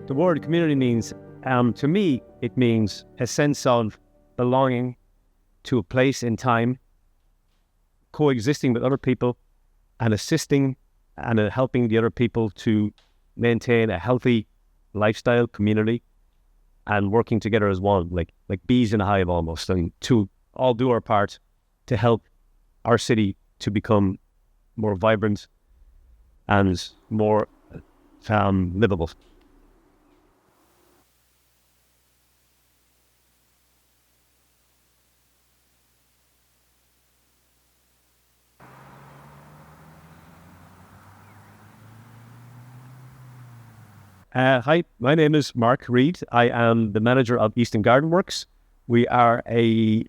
The word community means, to me, it means a sense of belonging to a place in time, coexisting with other people, and assisting and helping the other people to maintain a healthy lifestyle, community, and working together as one, like bees in a hive almost, and to all do our part to help our city to become more vibrant and more livable. Hi, my name is Mark Reid. I am the manager of Easton Garden Works. We are a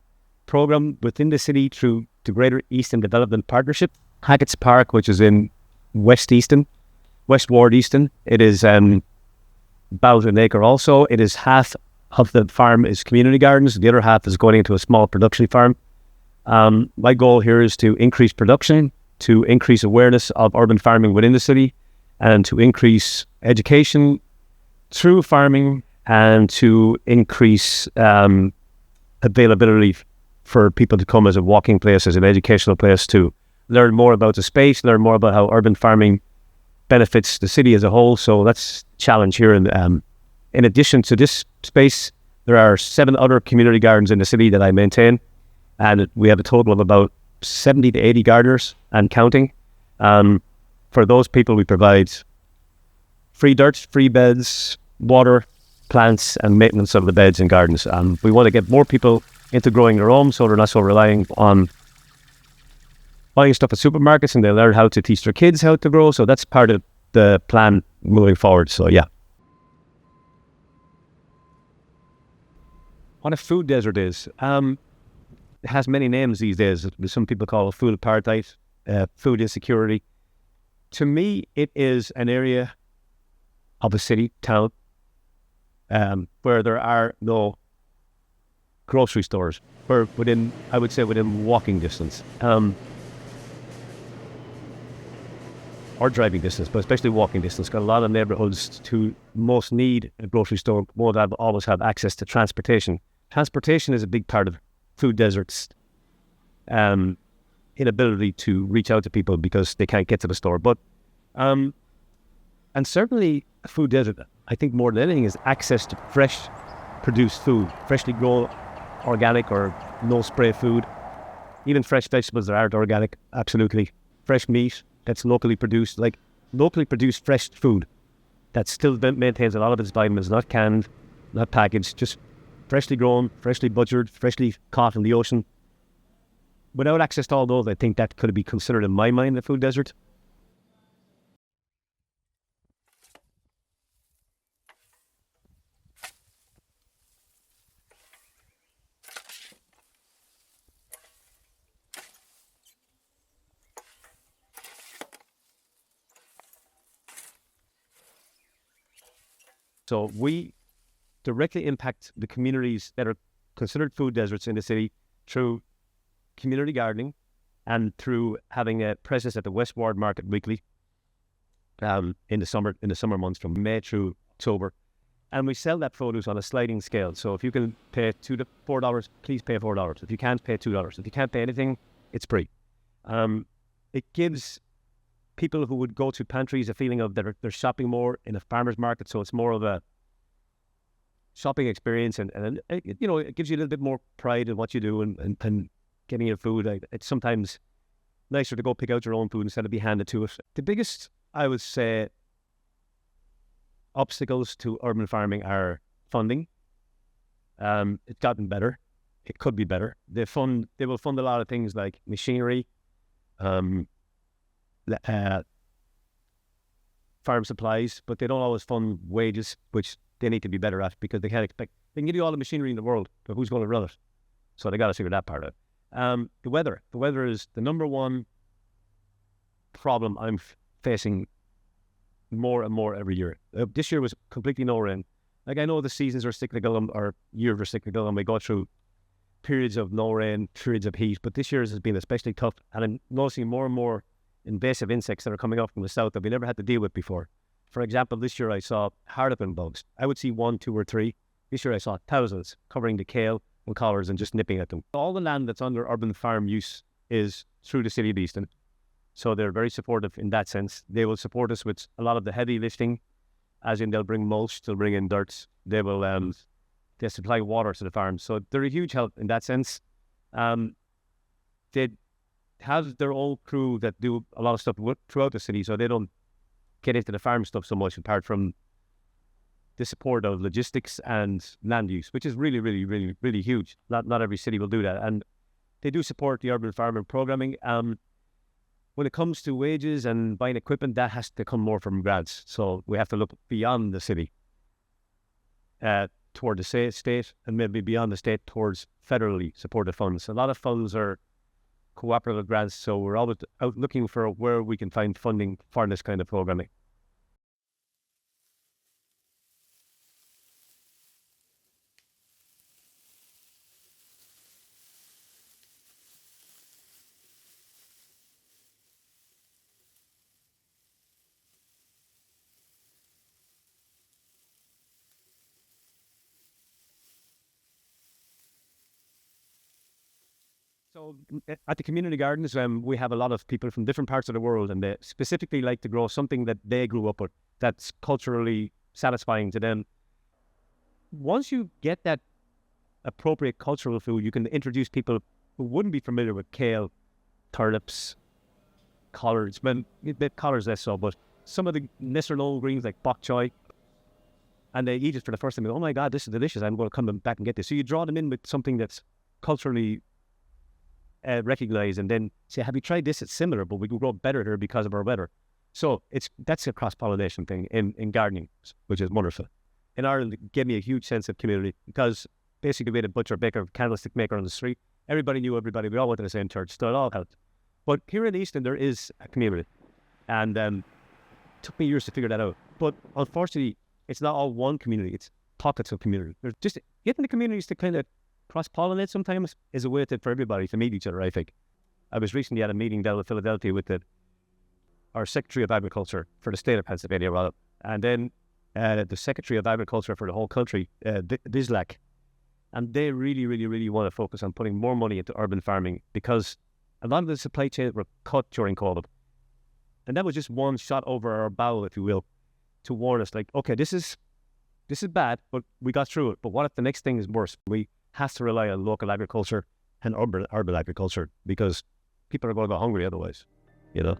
program within the city through the Greater Easton Development Partnership. Hackett's Park, which is in West Ward Easton. It is about an acre also. It is half of the farm is community gardens. The other half is going into a small production farm. My goal here is to increase production, to increase awareness of urban farming within the city, and to increase education through farming, and to increase availability for people to come as a walking place, as an educational place, to learn more about the space, learn more about how urban farming benefits the city as a whole. So that's the challenge here. And in addition to this space, there are 7 other community gardens in the city that I maintain, and we have a total of about 70 to 80 gardeners and counting. For those people, we provide free dirt, free beds, water, plants, and maintenance of the beds and gardens. We want to get more people into growing their own, so they're not so relying on buying stuff at supermarkets, and they learn how to teach their kids how to grow. So that's part of the plan moving forward. So yeah. What a food desert is. It has many names these days. Some people call it food apartheid, food insecurity. To me, it is an area of a city, town, where there are no grocery stores, where within walking distance, or driving distance, but especially walking distance. Got a lot of neighborhoods to most need a grocery store, won't always have access to transportation. Transportation is a big part of food deserts' inability to reach out to people because they can't get to the store. But and certainly a food desert, I think more than anything, is access to fresh produced food, freshly grown, organic or no spray food, even fresh vegetables that aren't organic, absolutely. Fresh meat that's locally produced, like locally produced fresh food that still maintains a lot of its vitamins, not canned, not packaged, just freshly grown, freshly butchered, freshly caught in the ocean. Without access to all those, I think that could be considered, in my mind, a food desert. So we directly impact the communities that are considered food deserts in the city through community gardening and through having a presence at the West Ward Market weekly in the summer months from May through October. And we sell that produce on a sliding scale. So if you can pay $2 to $4, please pay $4. If you can't, pay $2. If you can't pay anything, it's free. It gives people who would go to pantries a feeling of they're shopping more in a farmer's market, so it's more of a shopping experience, and it gives you a little bit more pride in what you do and getting your food. It's sometimes nicer to go pick out your own food instead of be handed to it. The biggest, I would say, obstacles to urban farming are funding. It's gotten better. It could be better. They will fund a lot of things like machinery, farm supplies, but they don't always fund wages, which they need to be better at, because they can give you all the machinery in the world, but who's going to run it? So they got to figure that part out. The weather is the number one problem I'm facing more and more every year. This year was completely no rain. Like, I know the seasons are cyclical, or years are cyclical, and we go through periods of no rain, periods of heat, but this year has been especially tough, and I'm noticing more and more invasive insects that are coming up from the south that we never had to deal with before. For example, this year I saw harlequin bugs. I would see 1, 2, or 3. This year I saw thousands covering the kale and collards and just nipping at them. All the land that's under urban farm use is through the city of Easton. So they're very supportive in that sense. They will support us with a lot of the heavy lifting, as in they'll bring mulch, they'll bring in dirt, they supply water to the farm. So they're a huge help in that sense. They have their own crew that do a lot of stuff throughout the city, so they don't get into the farm stuff so much, apart from the support of logistics and land use, which is really, really, really, really huge. Not every city will do that. And they do support the urban farming programming. When it comes to wages and buying equipment, that has to come more from grants. So we have to look beyond the city, toward the state, and maybe beyond the state towards federally supported funds. A lot of funds are cooperative grants, so we're always out looking for where we can find funding for this kind of programming. So at the community gardens, we have a lot of people from different parts of the world, and they specifically like to grow something that they grew up with that's culturally satisfying to them. Once you get that appropriate cultural food, you can introduce people who wouldn't be familiar with kale, turnips, collards. Well, collards less so, but some of the lesser known greens like bok choy, and they eat it for the first time. They go, oh my God, this is delicious. I'm going to come back and get this. So you draw them in with something that's culturally recognize, and then say, have you tried this? It's similar, but we can grow better here because of our weather. So that's a cross-pollination thing in gardening, which is wonderful. In Ireland, it gave me a huge sense of community, because basically we had a butcher, baker, candlestick maker on the street. Everybody knew everybody. We all went to the same church, so it all helped. But here in Easton, there is a community, and it took me years to figure that out. But unfortunately, it's not all one community. It's pockets of community. There's just getting the communities to kind of cross-pollinate sometimes is a way for everybody to meet each other, I think. I was recently at a meeting down in Philadelphia with our Secretary of Agriculture for the state of Pennsylvania, and then the Secretary of Agriculture for the whole country, Bislak. And they really, really, really want to focus on putting more money into urban farming, because a lot of the supply chains were cut during COVID. And that was just one shot over our bow, if you will, to warn us, like, okay, this is bad, but we got through it. But what if the next thing is worse? We have to rely on local agriculture and urban agriculture, because people are going to go hungry otherwise, you know.